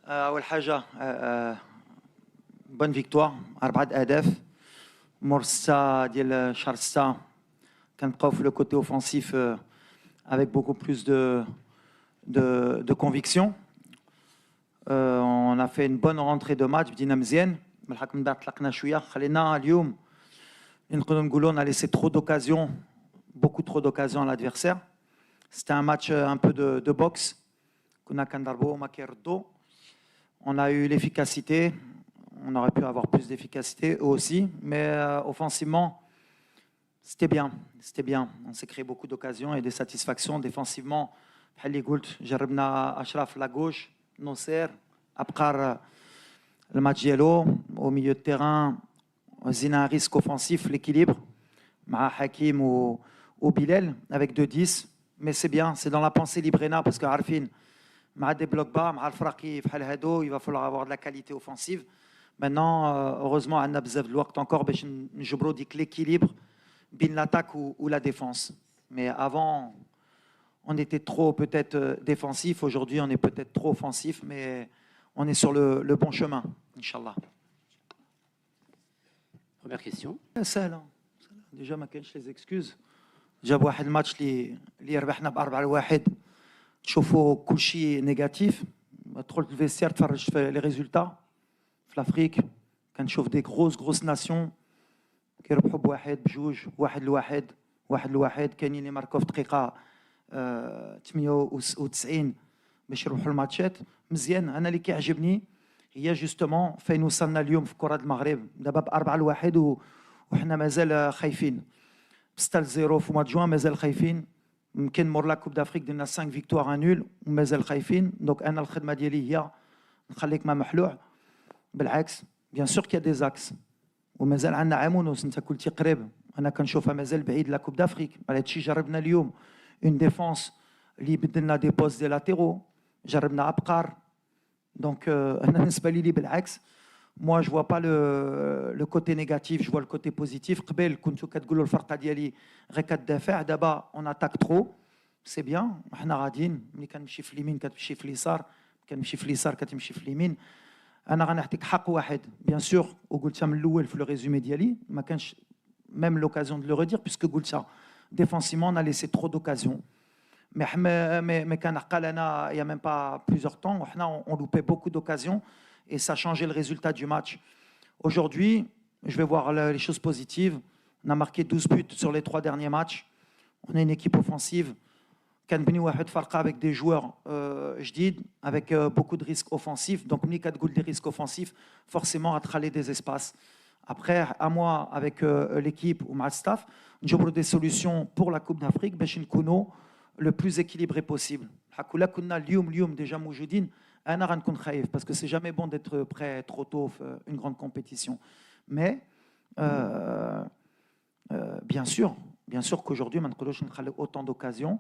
أول حاجة bonne victoire 4 أهداف مور 6 ديال شهر 6 كنبقاو في لو كوتي اوفensive avec beaucoup plus de conviction. On a fait une bonne rentrée de match بدينا مزيان بالحق من بعد طلقنا شويه خلينا اليوم نقدروا نقولوا on a laissé trop d'occasions, beaucoup trop d'occasions à l'adversaire. C'était un match un peu de boxe. كنا كنضربوا ما كيردوا. On a eu l'efficacité, on aurait pu avoir plus d'efficacité eux aussi, mais offensivement, c'était bien. On s'est créé beaucoup d'occasions et des satisfactions. Défensivement, بحال اللي قلت جربنا أشرف la gauche, Nosser, Abkar le match ديالو au milieu de terrain, زينا un risque offensif, l'équilibre مع حكيم ou Bilal avec 2-10, mais c'est bien, c'est dans la pensée Librena parce que عارفين مع des blocs bas, مع الفراقي بحال هادو, il va falloir avoir de la qualité offensive. Maintenant, heureusement, on a بزاف د الوقت encore باش نجبروا ديك l'équilibre بين l'attaque ou la défense. Mais avant, on était trop peut-être défensif. Aujourd'hui, on est peut-être trop offensif, mais on est sur le bon chemin, Inch'Allah. Première question. سهلة. Déjà, ما كاينش les excuses. جاب واحد الماتش اللي ربحنا ب4-1. تشوفوا كل شيء نيجاتيف. تدخل الفيستير تفرج في لي ريزولتا. في الافريك كنشوف دي غروس ناسيون كيربحوا بواحد بجوج واحد لواحد كاينين اللي ماركو في دقيقه 98 باش يروحوا الماتشات مزيان. انا اللي كيعجبني هي جوستومون فين وصلنا اليوم في كره المغرب دابا ب4-1 وحنا مازال خايفين. 6-0 في مواد جوان مازال خايفين. يمكن مور لا كوب دافريك درنا 5 فيكتوار ان نول ومازال خايفين. دونك انا الخدمه ديالي هي نخليك ما محلوع بالعكس. بيان سور كي دي زاكس ومازال عندنا عام ونص. انت قلتي قريب, انا كنشوفها مازال بعيد لا كوب دافريك. على هادشي جربنا اليوم اون ديفونس اللي بدلنا دي بوست دي لاتيرو, جربنا ابقار. دونك انا بالنسبه لي بالعكس. moi je vois pas le côté négatif, je vois le côté positif. قبل كنتو كتقولوا الفرقه ديالي غير كتدافع, دابا on attaque trop, c'est bien. حنا غاديين ملي كنمشي في اليمين كتمشي في اليسار, كنمشي في اليسار كتمشي في اليمين. انا غنعطيك حق واحد بيان سور وقلتها من الاول في لو ريزومي ديالي, ما كانش même l'occasion de le redire puisque قلتها défensivement on a laissé trop d'occasions. mais كان حق لنا il y a même pas plusieurs temps وحنا on loupait beaucoup d'occasions et ça changeait le résultat du match. Aujourd'hui, je vais voir les choses positives. On a marqué 12 buts sur les 3 derniers matchs. On est une équipe offensive. كنبني واحد فرقه avec des joueurs جديد avec beaucoup de risques offensifs. Donc ملي كتقول des risques offensifs, forcément غتخلي des espaces. Après à moi avec l'équipe ou مع staff نجبروا des solutions pour la Coupe d'Afrique باش نكونوا le plus équilibré possible. بحال كلا كنا اليوم déjà موجودين انا غنكون خايف parce que c'est jamais bon d'être prêt trop tôt في une grande compétition. Mais bien sûr qu'aujourd'hui ما نقدروش نخليو autant d'occasions.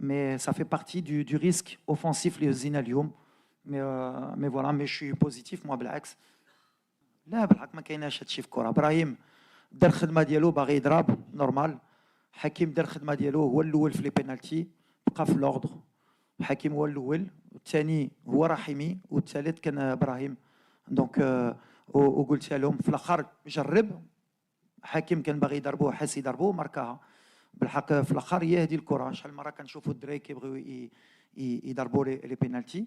Mais ça fait partie du risque offensif اللي زينا اليوم. mais voilà, mais je suis positif moi بالعكس. لا بالحق ما كايناش هادشي في الكره. ابراهيم دار الخدمه ديالو باغي يضرب نورمال. حكيم دار الخدمه ديالو هو الاول في لي بينالتي بقى في لوردر. حكيم هو الاول, الثاني هو رحيمي, والثالث كان ابراهيم. دونك وقلتها لهم في الاخر جرب. حكيم كان باغي يضربوه حاس يضربوه ماركاها. بالحق في الاخر هي هذه الكره. شحال مره كنشوفوا الدراري كيبغيو يضربوا لي بينالتي.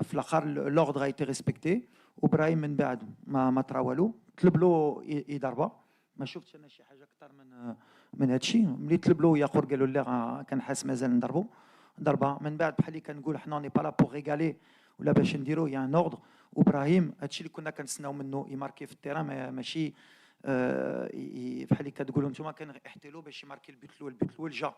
في الاخر لوردر ايتي ريسبكتي. وابراهيم من بعد ما طرا والو, طلب له يضربها. ما شفتش انا شي حاجه اكثر من هذا الشيء. ملي طلب له ياخر قالوا له كان حاس مازال نضربوا ضربه. من بعد بحال اللي كنقول حنا ني با لا بور ريغالي ولا باش نديرو يا ان اوردر. وابراهيم هادشي اللي كنا كنتسناو منه يماركي في التيران, ماشي بحال اللي كتقولوا نتوما كان احتلوا باش يماركي البيت الاول جا.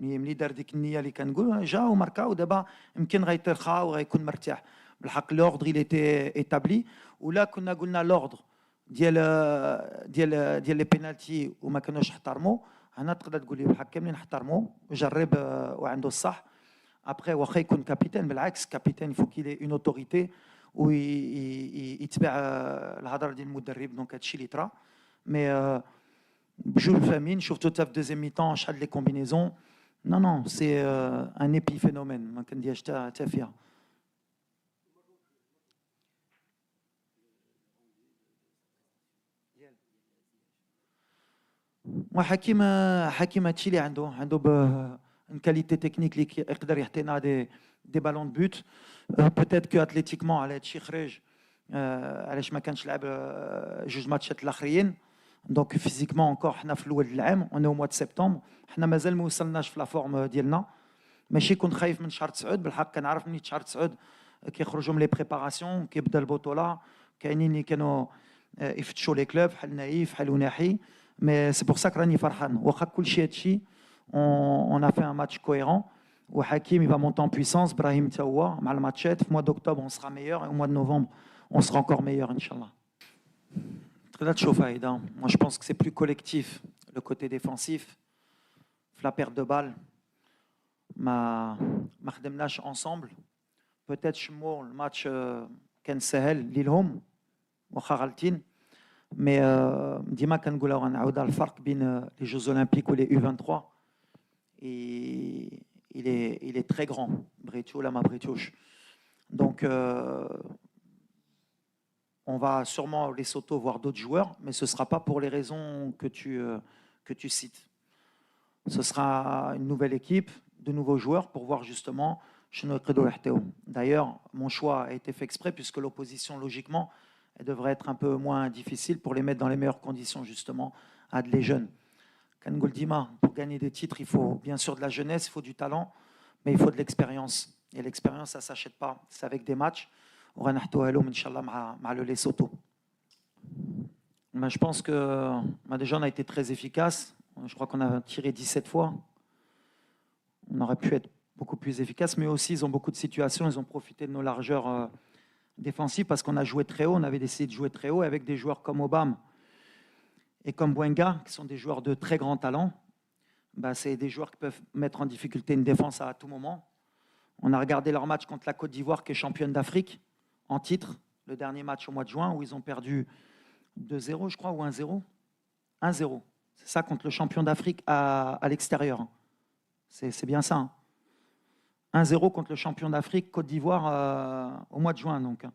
ملي دار ديك النيه اللي كنقول جا وماركا, ودابا يمكن غيترخى وغيكون مرتاح. بالحق لوردر il était établi. ولا كنا قلنا لوردر ديال لي بينالتي وما كانوش احترموا, هنا تقدر تقول لي بالحق كاملين احترموا وجرب وعنده الصح. ابري واخا يكون كابيتان, بالعكس كابيتان يفو كي اون اوتوريتي ويتبع الهضره ديال المدرب. دونك هادشي اللي طرا. مي بجوج فاهمين. شفتو حتى في دوزيام ميطون شحال لي كومبينيزون. نو سي ان ايبي فينومين ما كنديرش حتى فيها. moi Hakim هادشي اللي عنده une qualité technique اللي يقدر يعطينا des ballons de but. Peut-être que athlétiquement على هادشي خرج علاش ما كانش لعب جوج ماتشات الاخرين. دونك فيزيكمون انكور حنا في الاول العام اون او موا دو سبتمبر حنا مازال ما وصلناش في لا فورم ديالنا. ماشي كنت خايف من شهر 9 بالحق كنعرف من شهر 9 كيخرجوا من لي بريباراسيون كيبدا البطوله كاينين اللي كانوا يفتشوا لي كلوب بحال نايف بحال وناحي. مي سي بور سا راني فرحان واخا كلشي هادشي اون ا في ان ماتش كويرون. وحكيم il va monter en puissance, Brahim تا هو مع الماتشات. في mois d'octobre on sera meilleur et au mois de novembre on sera encore meilleur inchallah. تقدر تشوفها هيدا. Moi je pense que c'est plus collectif le côté défensif. La perte de balle ما خدمناش ensemble. Peut-être شمو الماتش كان سهل ليلهم واخا غالطين. مي ديما كنقولها غنعاودها الفرق بين les Jeux Olympiques ou les U23 et il est très grand, Bretio, Lama Bretiouche. Donc, on va sûrement les Lesotho voir d'autres joueurs, mais ce ne sera pas pour les raisons que tu cites. Ce sera une nouvelle équipe, de nouveaux joueurs pour voir justement Cheno Credo Lerteo. D'ailleurs, mon choix a été fait exprès puisque l'opposition, logiquement, elle devrait être un peu moins difficile pour les mettre dans les meilleures conditions, justement, à les jeunes. Kangoldima, pour gagner des titres, il faut bien sûr de la jeunesse, il faut du talent, mais il faut de l'expérience. Et l'expérience, ça ne s'achète pas, c'est avec des matchs. On va Inch'Allah, avec le Lesotho. Je pense que déjà, on a été très efficace. Je crois qu'on a tiré 17 fois. On aurait pu être beaucoup plus efficace, mais aussi, ils ont beaucoup de situations. Ils ont profité de nos largeurs défensives parce qu'on a joué très haut. On avait décidé de jouer très haut avec des joueurs comme Obama et comme Bwenga, qui sont des joueurs de très grand talent. C'est des joueurs qui peuvent mettre en difficulté une défense à tout moment. On a regardé leur match contre la Côte d'Ivoire, qui est championne d'Afrique, en titre, le dernier match au mois de juin, où ils ont perdu 2-0, je crois, ou 1-0. 1-0. C'est ça, contre le champion d'Afrique à l'extérieur. C'est bien ça. 1-0 contre le champion d'Afrique, Côte d'Ivoire, au mois de juin. Donc,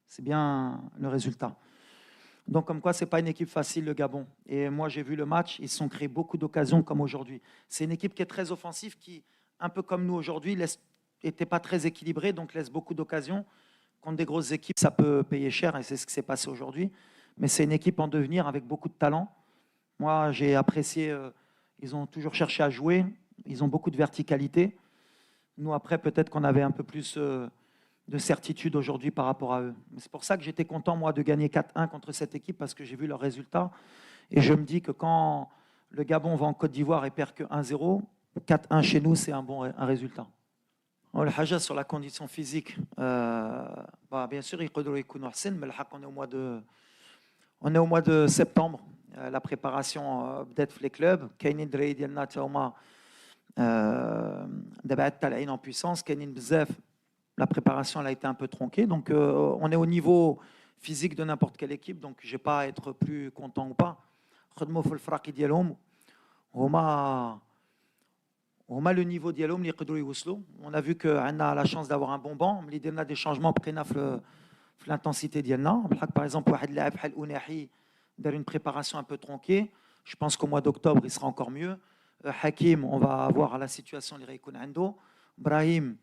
c'est bien le résultat. Donc, comme quoi, ce n'est pas une équipe facile, le Gabon. Et moi, j'ai vu le match, ils se sont créés beaucoup d'occasions comme aujourd'hui. C'est une équipe qui est très offensive, qui, un peu comme nous aujourd'hui, n'était pas très équilibrée, donc laisse beaucoup d'occasions. Contre des grosses équipes, ça peut payer cher, et c'est ce qui s'est passé aujourd'hui. Mais c'est une équipe en devenir avec beaucoup de talent. Moi, j'ai apprécié, ils ont toujours cherché à jouer, ils ont beaucoup de verticalité. Nous, après, peut-être qu'on avait un peu plus de certitude aujourd'hui par rapport à eux. C'est pour ça que j'étais content, moi, de gagner 4-1 contre cette équipe, parce que j'ai vu leurs résultats. Et je me dis que quand le Gabon va en Côte d'Ivoire et perd que 1-0, 4-1 chez nous, c'est un résultat. Le haja sur la condition physique, bien sûr, il mais on est au mois de septembre. La préparation peut-être les clubs. En puissance, la préparation elle a été un peu tronquée. Donc, on est au niveau physique de n'importe quelle équipe. Donc, je n'ai pas à être plus content ou pas. On a le niveau dialogue, on a vu qu'on a la chance d'avoir un bon banc. On a des changements l'intensité dialna. Par exemple, une préparation un peu tronquée. Je pense qu'au mois d'octobre, il sera encore mieux. Hakim, on va voir la situation. Brahim,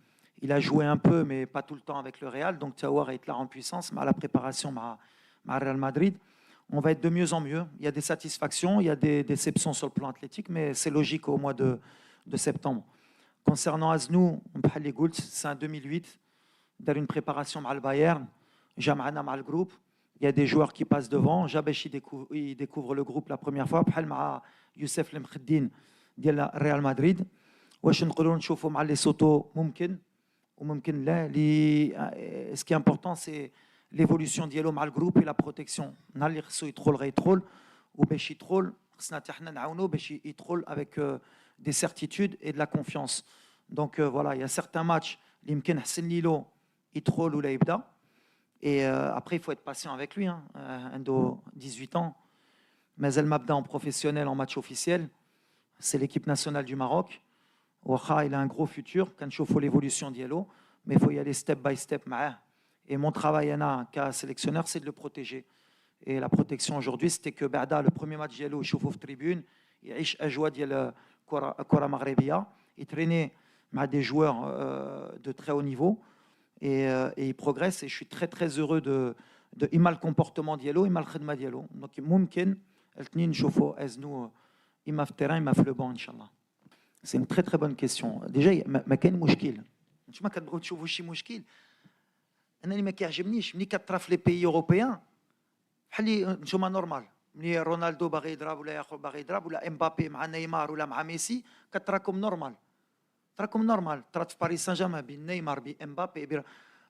il a joué un peu, mais pas tout le temps avec le Real. Donc, Tawar est là en puissance, mais à la préparation, Real Madrid. On va être de mieux en mieux. Il y a des satisfactions, il y a des déceptions sur le plan athlétique, mais c'est logique au mois de septembre. Concernant Aznou, c'est en 2008. Dans une préparation avec le Bayern, Jamana avec le groupe. Il y a des joueurs qui passent devant. Jabesh il découvre le groupe la première fois. Avec Youssef Lemkheddine de Real Madrid. واش نقولوا نشوفوا مع Lesotho ممكن وممكن لا. Ce qui est important, c'est l'évolution dialogue مع le groupe et la protection. نهار اللي خصو يدخل غيدخل وباش يدخل خصنا حتى حنا نعاونوا باش يدخل avec des certitudes et de la confiance. Donc voilà, il y a certains matchs اللي يمكن حسن ليلو يدخل ولا يبدا. Et après, il faut être patient avec lui. Endo, 18 ans, mais elle m'a en professionnel en match officiel. C'est l'équipe nationale du Maroc. Ouaha, il a un gros futur. Quand il faut l'évolution d'Yelo, mais il faut y aller step by step. Et mon travail en tant sélectionneur, c'est de le protéger. Et la protection aujourd'hui, c'était que Bada, le premier match d'Yelo, il chauffe aux tribunes. يعيش اجواء ديال الكره المغربيه يتريني مع des joueurs de très haut niveau et il progresse et je suis très très heureux de إما الكومبورتمون ديالو إما الخدمه ديالو دونك ممكن الاثنين نشوفوا ازنو إما في التيران إما في لو بون ان شاء الله. سي une très très bonne question. ديجا ما كاين مشكل نتوما كتبغيو تشوفوا شي مشكل. انا اللي ما كيعجبنيش ملي كطرا في لي بيي اوروبيان بحال اللي نتوما نورمال ملي رونالدو باغي يضرب ولا ياخذ باغي يضرب ولا امبابي مع نيمار ولا مع ميسي كتراكم نورمال. تراكم نورمال طرات في باريس سان جيرمان بين نيمار بامبابي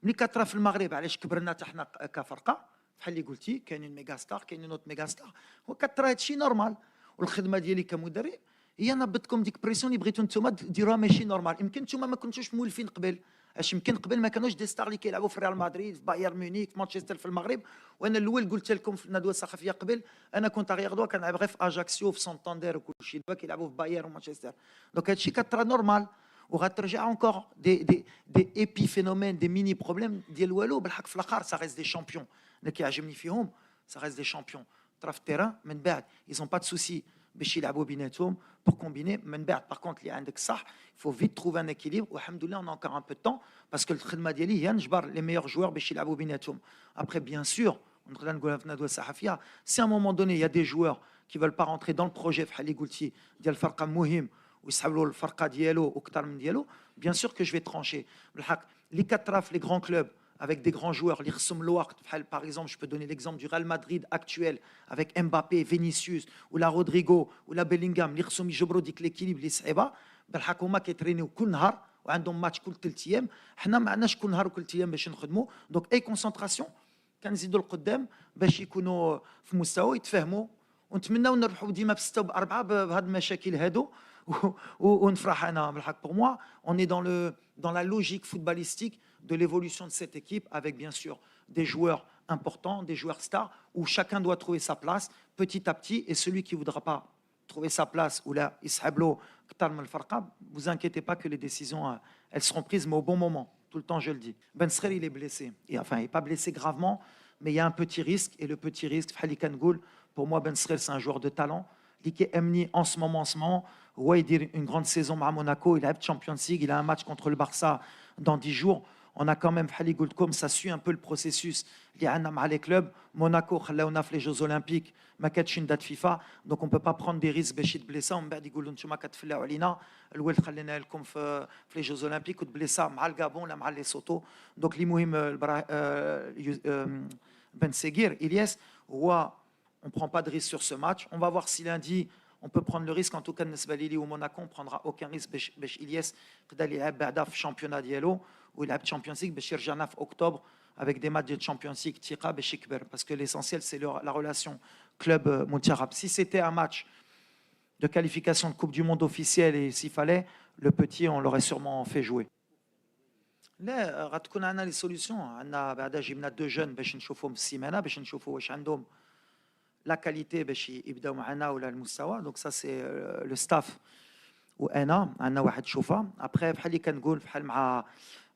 ملي كطرا في المغرب علاش كبرنا حتى حنا كفرقه بحال اللي قلتي كاينين ميغا ستار كاينين نوت ميغا ستار وكطرا هادشي نورمال. والخدمه ديالي كمدرب هي نبضتكم ديك بريسيون اللي بغيتو نتوما ديروها ماشي نورمال. يمكن نتوما ما كنتوش مولفين قبل اش يمكن قبل ما كانوش دي ستار اللي كيلعبوا في ريال مدريد في بايرن ميونخ في مانشستر في المغرب. وانا الاول قلت لكم في الندوه الصحفيه قبل انا كنت اغير دوا كنلعب غير في اجاكسيو في سانتاندير وكل شيء دابا كيلعبوا في بايرن ومانشستر. دونك هادشي كطرا نورمال وغترجع اونكور دي ايبي فينومين دي ميني بروبليم ديال والو. بالحق في الاخر سا ريست دي شامبيون اللي كيعجبني فيهم سا ريست دي شامبيون. طرا في التيران من بعد ايزون با دو سوسي باش يلعبوا بيناتهم pour combiner. من بعد par contre اللي عندك صح il faut vite trouver un équilibre والحمد لله on a encore un peu de temps parce que الخدمه ديالي هي نجبر les meilleurs joueurs باش يلعبوا بيناتهم. après bien sûr نقدر نقولها في الندوه الصحفيه si à un moment donné il y a des joueurs qui veulent pas rentrer dans le projet بحال اللي قلتي ديال الفرقه مهم ويسحب له الفرقه ديالو واكثر من ديالو bien sûr que je vais trancher. بالحق اللي كطرا في les grands clubs avec des grands joueurs اللي خصهم الوقت بحال par exemple je peux donner l'exemple du Real Madrid actuel avec Mbappé, Vinicius ولا رودريغو ولا بيلينغهام اللي خصهم يجبروا ديك ليكيليب اللي صعيبه. بالحق هما كيترينيو كل نهار وعندهم ماتش كل 3 ايام. حنا ما عندناش كل نهار وكل 3 ايام باش نخدموا. دونك اي كونسونطراسيون كنزيدوا القدام باش يكونوا في مستوى يتفاهموا ونتمناو نربحوا ديما ب6 وب4 بهاد المشاكل هادو ونفرح انا. بالحق pour moi on est dans la logique footballistique de l'évolution de cette équipe avec bien sûr des joueurs importants, des joueurs stars où chacun doit trouver sa place petit à petit et celui qui voudra pas trouver sa place ou là يسحب له كثر من الفرقه vous inquiétez pas que les décisions elles seront prises mais au bon moment. Tout le temps je le dis. Ben Srel il est blessé et enfin il est pas blessé gravement mais il y a un petit risque et le petit risque بحال اللي كنقول pour moi Ben Srel c'est un joueur de talent اللي كيأمني en ce moment هو يدير une grande saison مع موناكو. il a Champions League il a un match contre le Barça dans 10 jours. On a quand même بحال اللي قلت لكم ça suit un peu le processus اللي عندنا مع les clubs. موناكو خلاونا في les Jeux Olympiques ما كانتش date FIFA donc on peut pas prendre des risques باش يتبليسا ومن بعد يقولوا نتوما كتفلاو علينا الولد خلينا لكم في les Jeux Olympiques وتبليسا مع الغابون ولا مع ليسوتو. دونك اللي مهم Ben Seguir Ilyes هو on prend pas de risque sur ce match. On va voir si lundi on peut prendre le risque. En tout cas بالنسبه لي au Monaco on prendra aucun risque باش إلياس يقدر يلعب بعدا في الشامبيونات ديالو ويلعب Champions League باش يرجعنا في octobre avec des matchs de Champions League ثقه باش يكبر parce que l'essentiel c'est la relation club Mountarab. Si c'était un match de qualification de Coupe du Monde officielle et s'il fallait le petit on l'aurait sûrement fait jouer. لا غتكون عندنا لي سوليوشن. عندنا بعدا جبنا 2 جون باش نشوفهم في السيمانه باش نشوفوا واش عندهم لا كاليتي باش يبداو معنا ولا المستوى. دونك سا سي لو ستاف وانا عندنا واحد شوفه. ابخي بحال اللي كنقول بحال مع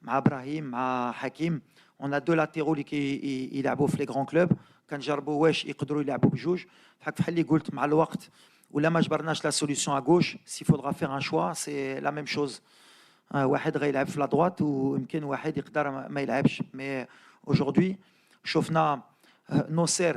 ابراهيم مع حكيم on a 2 لاتيرو اللي يلعبوا في لي غران كلوب كنجربوا واش يقدروا يلعبوا بجوج. بحال اللي قلت مع الوقت ولا ما جبرناش لا سوليوشن ا غوش سي فودرا فير ان شوا سي لا ميم شوز. واحد غيلعب في لا droite ويمكن واحد يقدر ما يلعبش. مي اaujourd'hui شفنا نوسير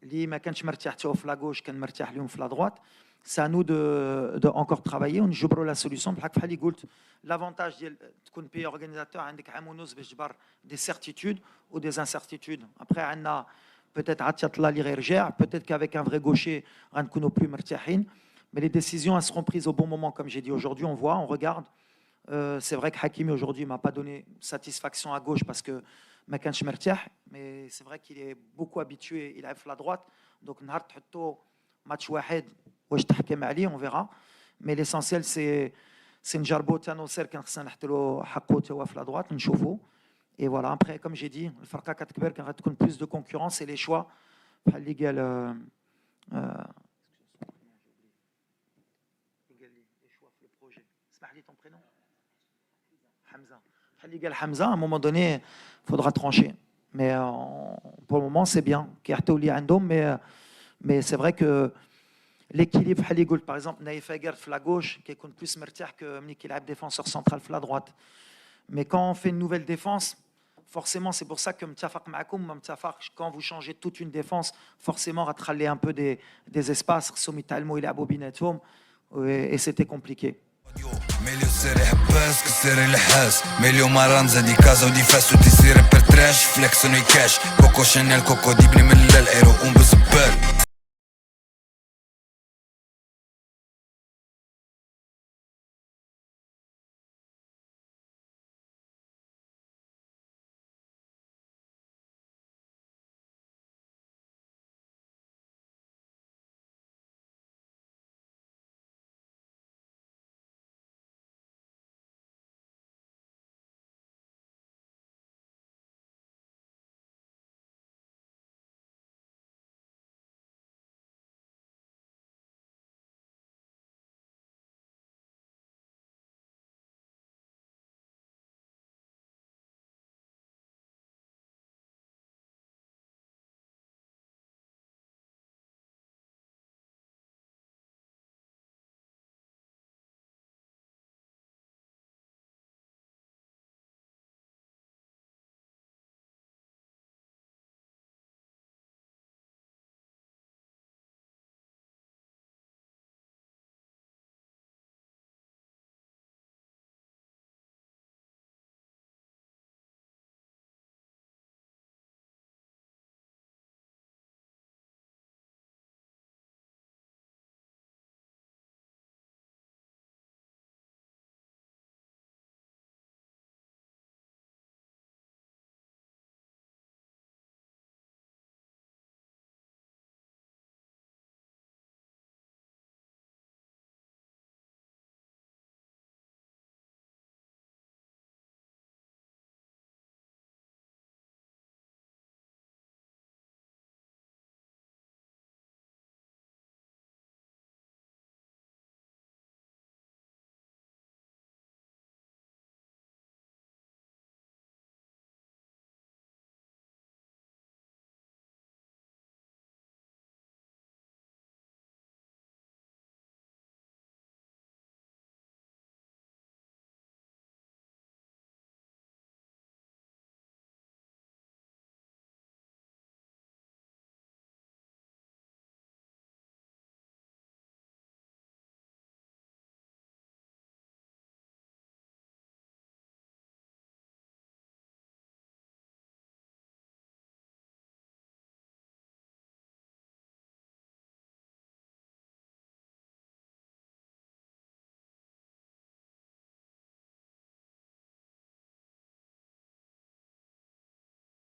اللي ما كانش مرتاح حتى في لا غوش كان مرتاح اليوم في لا droite. C'est à nous de encore travailler ونجبروا لا سوليوشن. بحال اللي قلت لافونتاج ديال تكون بي اورغانيزاتور عندك عام ونص باش تجبر دي سيرتيتود و دي انسيرتيتود. ابخي عندنا peut-être عاد طلع اللي غيرجع peut-être qu'avec un vrai gaucher غنكونوا بلو مرتاحين. mais les décisions elles seront prises au bon moment comme j'ai dit aujourd'hui. On voit on regarde. C'est vrai que Hakimi aujourd'hui m'a pas donné satisfaction à gauche parce que ما كانش مرتاح mais c'est vrai qu'il est beaucoup habitué يلعب في la droite. donc نهار تحطو ماتش واحد واش تحكم عليه on verra. mais l'essentiel c'est نجربو تا نوصير كان خصنا نحط له حقه تا هو في la droite نشوفو. et voilà après comme j'ai dit الفرقه كتكبر كان غتكون plus de concurrence et les choix بحال اللي قال les choix في le projet. اسمح لي ton prénom Hamza. اللي قال حمزه à un moment donné faudra trancher. mais pour le moment c'est bien كيعطيو اللي عندهم mais c'est vrai que l'équilibre بحال اللي قلت par exemple Naïf Aguerd في la gauche كيكون plus مرتاح que ملي كيلعب défenseur central في la droite. Mais quand on fait une nouvelle défense, forcément c'est pour ça que متفق معكم ما متفقش quand vous changez toute une défense forcément غتخلي un peu des espaces خصهم يتعلموا يلعبوا بيناتهم et c'était compliqué. مليو سيري حباس كسيري الحاس مليو مران زادي كازا ودي فاس ودي سيري برتراش فليكسوني كاش كوكو شانيل كوكو ديبني من الايرو بزبال